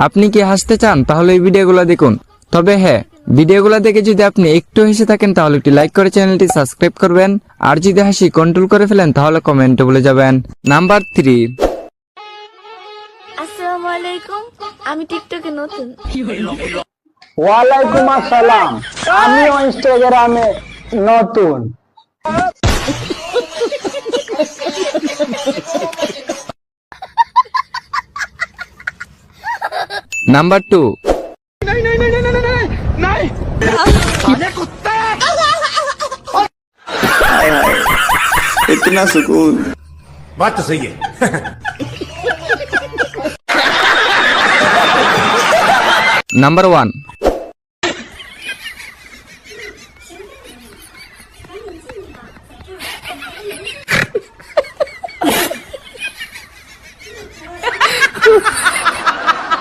আপনি কি হাসতে চান তাহলে এই ভিডিওগুলো দেখুন। তবে হ্যাঁ, ভিডিওগুলো দেখে যদি আপনি একটু হেসে থাকেন তাহলে একটি লাইক করে চ্যানেলটি সাবস্ক্রাইব করবেন। আর যদি হাসি কন্ট্রোল করে ফেলেন তাহলে কমেন্টে বলে যাবেন। নাম্বার 3। আসসালামু আলাইকুম, আমি টিকটকে নতুন। ওয়ালাইকুম আসসালাম, আমিও ইনস্টাগ্রামে নতুন। নাম্বার 2। इतना सुकून। बात तो सही है। নাম্বার 1।